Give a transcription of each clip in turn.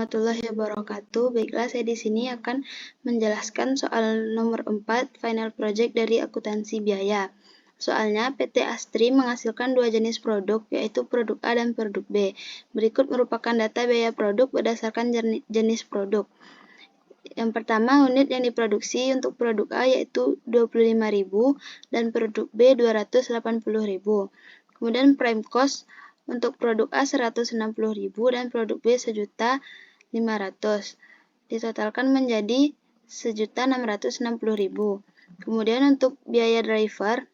warahmatullahi wabarakatuh. Baiklah, saya di sini akan menjelaskan soal nomor 4 final project dari akuntansi biaya. Soalnya, PT Astri menghasilkan dua jenis produk, yaitu produk A dan produk B. Berikut merupakan data biaya produk berdasarkan jenis produk. Yang pertama, unit yang diproduksi untuk produk A yaitu 25.000 dan produk B 280.000. Kemudian prime cost untuk produk A 160.000 dan produk B 1.500.000. Ditotalkan menjadi 1.660.000. Kemudian untuk biaya driver,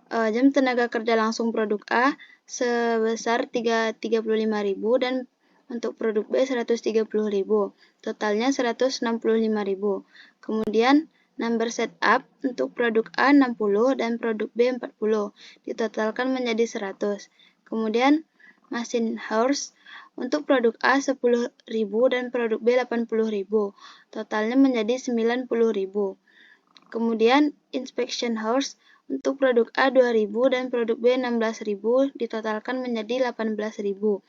jam tenaga kerja langsung produk A sebesar 35.000 dan untuk produk B 130.000. Totalnya 165.000. Kemudian number setup untuk produk A 60 dan produk B 40. Ditotalkan menjadi 100. Kemudian machine hours untuk produk A 10.000 dan produk B 80.000. Totalnya menjadi 90.000. Kemudian inspection hours untuk produk A 2.000 dan produk B 16.000 ditotalkan menjadi 18.000.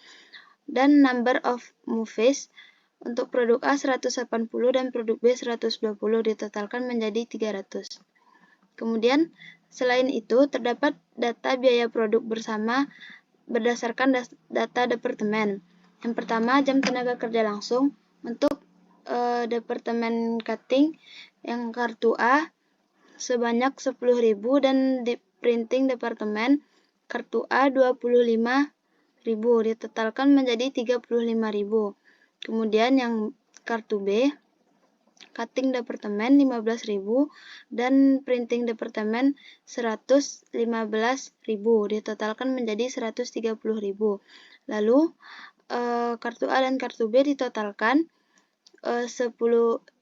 Dan number of movies untuk produk A 180 dan produk B 120 ditotalkan menjadi 300. Kemudian selain itu terdapat data biaya produk bersama berdasarkan data departemen. Yang pertama, jam tenaga kerja langsung untuk departemen cutting yang kartu A sebanyak 10.000 dan di printing departemen kartu A 25.000 ditotalkan menjadi 35.000. Kemudian yang kartu B cutting departemen 15.000 dan printing departemen 115.000 ditotalkan menjadi 130.000. Lalu kartu A dan kartu B ditotalkan 10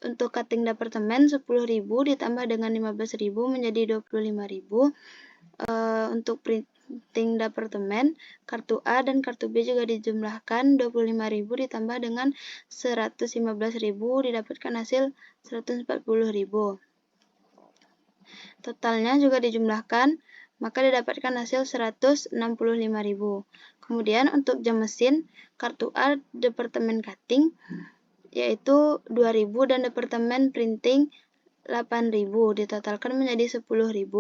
untuk cutting departemen 10.000 ditambah dengan 15.000 menjadi 25.000. Untuk printing departemen kartu A dan kartu B juga dijumlahkan 25.000 ditambah dengan 115.000 didapatkan hasil 140.000. Totalnya juga dijumlahkan maka didapatkan hasil 165.000. Kemudian untuk jam mesin kartu A departemen cutting yaitu 2.000 dan departemen printing 8.000 ditotalkan menjadi 10.000.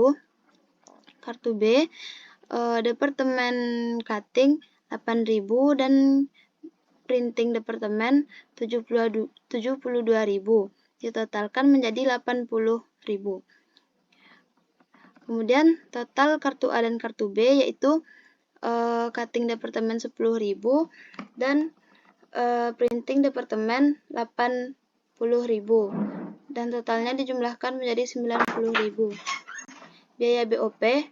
Kartu B departemen cutting 8.000 dan printing departemen 72.000 ditotalkan menjadi 80.000. Kemudian total kartu A dan kartu B yaitu cutting departemen 10.000 dan printing departemen 80.000 dan totalnya dijumlahkan menjadi 90.000. Biaya BOP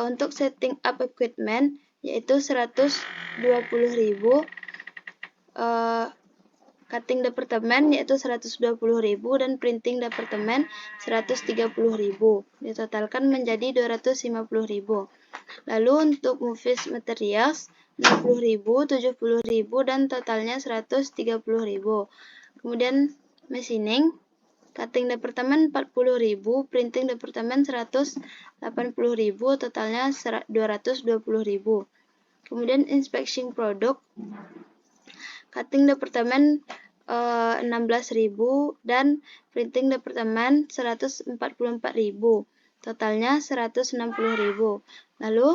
untuk setting up equipment yaitu 120.000, cutting departemen yaitu 120.000 dan printing departemen 130.000 ditotalkan menjadi 250.000. Lalu untuk movies materials 60.000, 70.000 dan totalnya 130.000. Kemudian machining cutting departemen 40.000, printing departemen 180.000, totalnya 220.000. Kemudian inspection product cutting departemen 16.000 dan printing departemen 144.000, totalnya 160.000. Lalu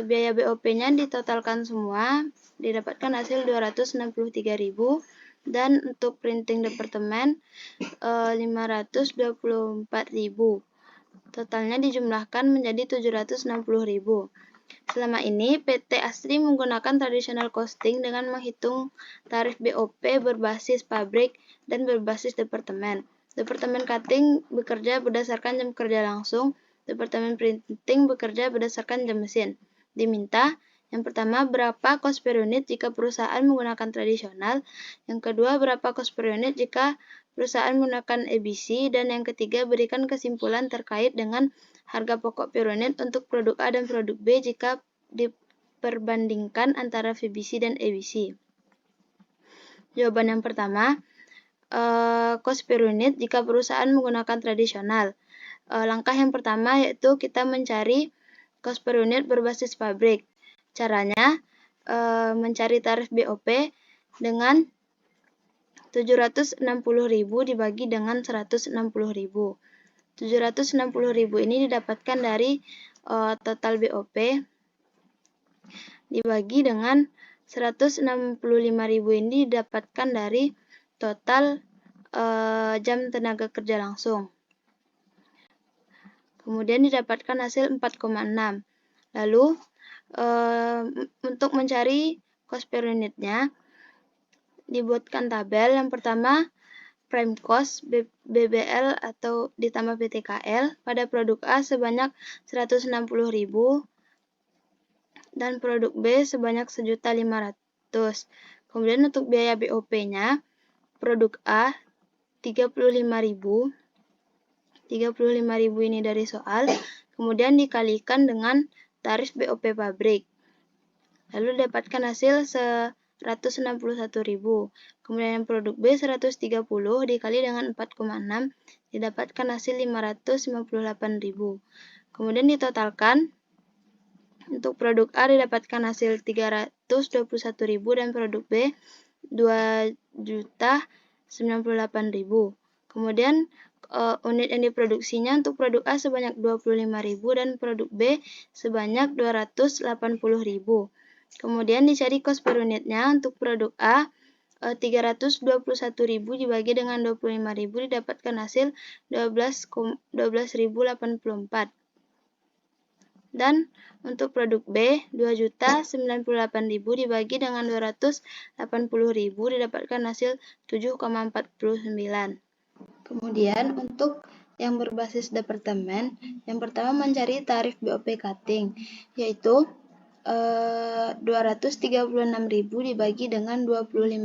biaya BOP-nya ditotalkan semua didapatkan hasil 263.000 dan untuk printing departemen 524.000. Totalnya dijumlahkan menjadi 760.000. Selama ini PT Astri menggunakan traditional costing dengan menghitung tarif BOP berbasis pabrik dan berbasis departemen. Departemen cutting bekerja berdasarkan jam kerja langsung, departemen printing bekerja berdasarkan jam mesin. Diminta yang pertama, berapa cost per unit jika perusahaan menggunakan tradisional. Yang kedua, berapa cost per unit jika perusahaan menggunakan EBC. Dan yang ketiga, berikan kesimpulan terkait dengan harga pokok per unit untuk produk A dan produk B jika diperbandingkan antara VBC dan EBC. Jawaban yang pertama, cost per unit jika perusahaan menggunakan tradisional. Langkah yang pertama yaitu kita mencari cost per unit berbasis pabrik. Caranya, mencari tarif BOP dengan 760.000 dibagi dengan 160.000. 760.000 ini didapatkan dari total BOP dibagi dengan 165.000 ini didapatkan dari total jam tenaga kerja langsung. Kemudian didapatkan hasil 4,6. Lalu untuk mencari cost per unitnya dibuatkan tabel. Yang pertama prime cost BBL atau ditambah PTKL pada produk A sebanyak 160.000 dan produk B sebanyak 1.500.000. Kemudian untuk biaya BOP-nya produk A 35.000. 35.000 ini dari soal, kemudian dikalikan dengan tarif BOP pabrik. Lalu dapatkan hasil 161.000. Kemudian produk B 130 dikali dengan 4,6 didapatkan hasil 558.000. Kemudian ditotalkan untuk produk A didapatkan hasil 321.000 dan produk B 2.098.000. Kemudian unit yang diproduksinya untuk produk A sebanyak 25.000 dan produk B sebanyak 280.000. Kemudian dicari cost per unitnya untuk produk A 321.000 dibagi dengan 25.000 didapatkan hasil 12.084. Dan untuk produk B 2.098.000 dibagi dengan 280.000 didapatkan hasil 7,49. Kemudian untuk yang berbasis departemen, yang pertama mencari tarif BOP cutting, yaitu 236.000 dibagi dengan 25.000,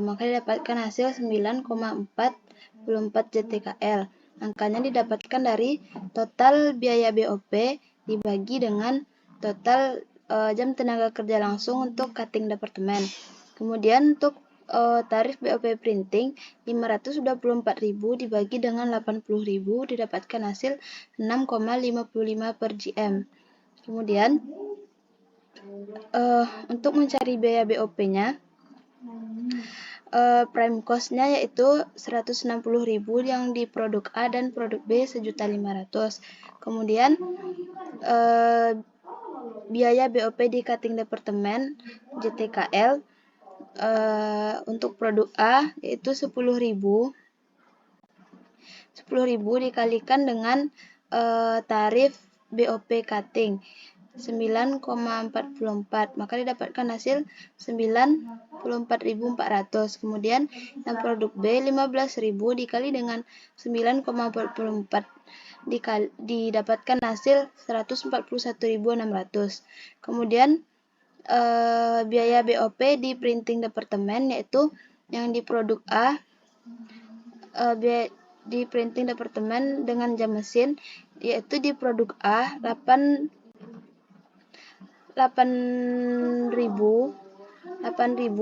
maka didapatkan hasil 9,44 JTKL. Angkanya didapatkan dari total biaya BOP dibagi dengan total jam tenaga kerja langsung untuk cutting departemen. Kemudian untuk tarif BOP printing 524.000 dibagi dengan 80.000 didapatkan hasil 6,55 per GM. Kemudian untuk mencari biaya BOP-nya prime cost-nya yaitu 160.000 yang di produk A dan produk B 1.500.000. Kemudian biaya BOP di cutting departemen JTKL untuk produk A yaitu 10.000 dikalikan dengan tarif BOP cutting 9,44, maka didapatkan hasil 94.400. Kemudian yang produk B 15.000 dikali dengan 9,44 didapatkan hasil 141.600. Kemudian biaya BOP di printing departemen yaitu yang di produk A di printing departemen dengan jam mesin yaitu di produk A 8.000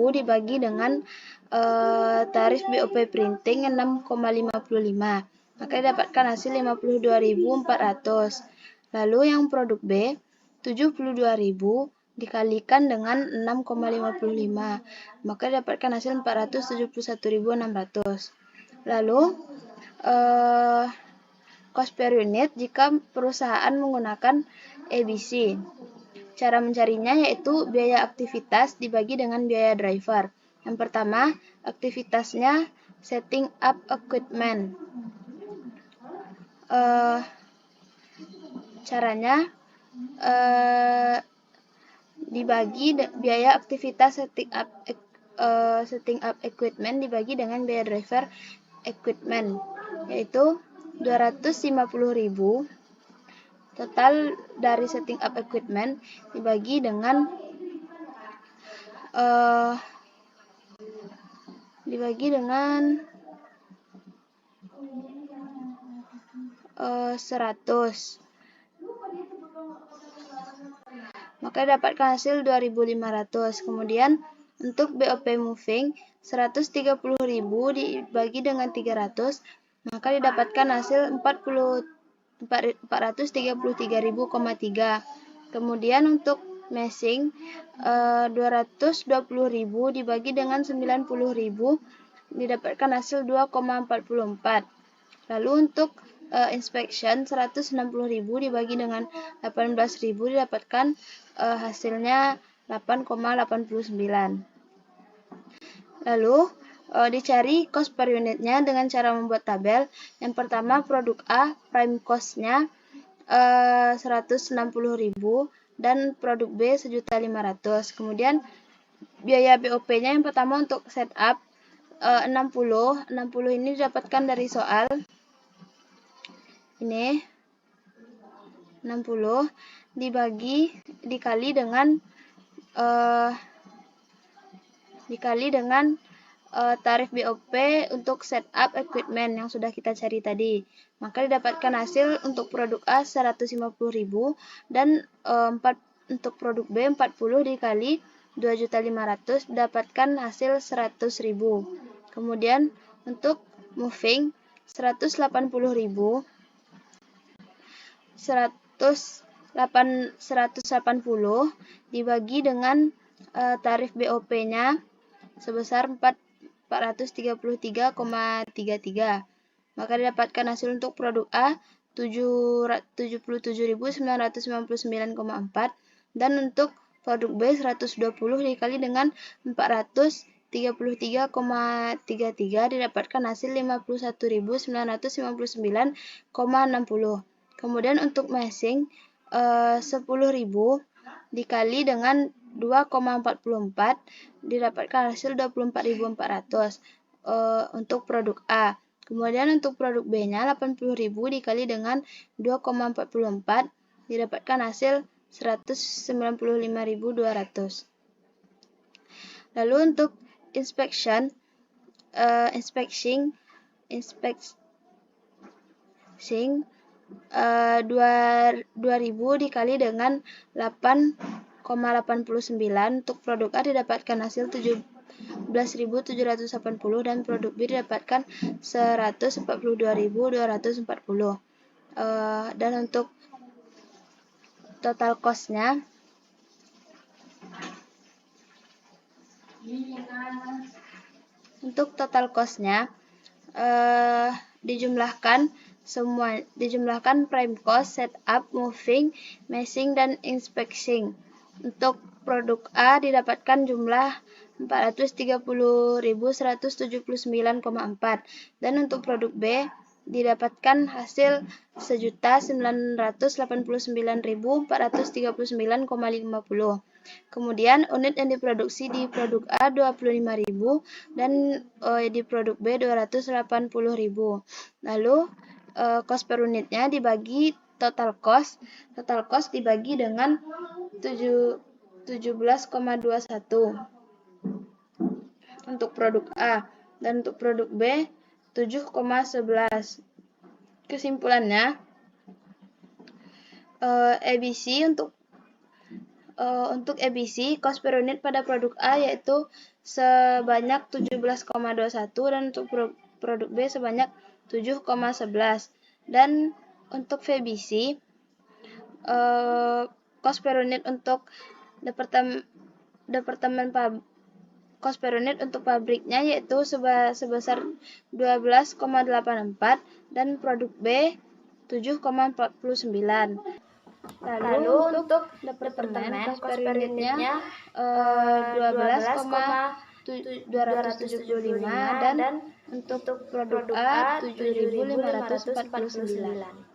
dibagi dengan tarif BOP printing 6,55, maka didapatkan hasil 52.400. Lalu yang produk B 72.000 dikalikan dengan 6,55, maka didapatkan hasil 471.600. Lalu cost per unit jika perusahaan menggunakan ABC. Cara mencarinya yaitu biaya aktivitas dibagi dengan biaya driver. Yang pertama, aktivitasnya setting up equipment. Caranya dibagi biaya aktivitas setting up equipment dibagi dengan biaya driver equipment, yaitu 250.000 total dari setting up equipment dibagi dengan 100, maka dapatkan hasil 2.500. Kemudian untuk BOP moving 130.000 dibagi dengan 300, maka didapatkan hasil 433.000,3. Kemudian untuk meshing 220.000 dibagi dengan 90.000 didapatkan hasil 2,44. Lalu untuk inspection 160.000 dibagi dengan 18.000 didapatkan hasilnya 8,89. Lalu dicari cost per unitnya dengan cara membuat tabel. Yang pertama produk A prime cost-nya 160.000 dan produk B 1.500.000. Kemudian biaya BOP-nya yang pertama untuk setup 60 ini didapatkan dari soal ini 60 dikali dengan tarif BOP untuk setup equipment yang sudah kita cari tadi. Maka didapatkan hasil untuk produk A 150.000 dan untuk produk B 40 dikali 2.500.000 didapatkan hasil 100.000. Kemudian untuk moving 180.000 dibagi dengan tarif BOP-nya sebesar 433,33. Maka didapatkan hasil untuk produk A 77.999,4 dan untuk produk B 120 dikali dengan 433,33 didapatkan hasil 51.959,60. Kemudian untuk meshing 10.000 dikali dengan 2,44 didapatkan hasil 24.400 untuk produk A. Kemudian untuk produk B-nya 80.000 dikali dengan 2,44 didapatkan hasil 195.200. Lalu untuk inspection 2.000 dikali dengan 8,89 untuk produk A didapatkan hasil 17.780 dan produk B didapatkan 142.240. Dan untuk total cost-nya dijumlahkan prime cost, setup, moving, meshing, dan inspection. Untuk produk A didapatkan jumlah 430.179,4 dan untuk produk B didapatkan hasil 1.989.439,50. Kemudian unit yang diproduksi di produk A 25.000 dan di produk B 280.000. Lalu cost per unitnya dibagi total cost dibagi dengan 17,21 untuk produk A dan untuk produk B 7,11. Kesimpulannya ABC untuk ABC cost per unit pada produk A yaitu sebanyak 17,21 dan untuk produk B sebanyak 7,11. Dan untuk VBC cost per unit untuk cost per unit untuk pabriknya yaitu sebesar 12,84 dan produk B 7,49. Lalu untuk departemen cost per unitnya 12,275 dan untuk produk A 7.549.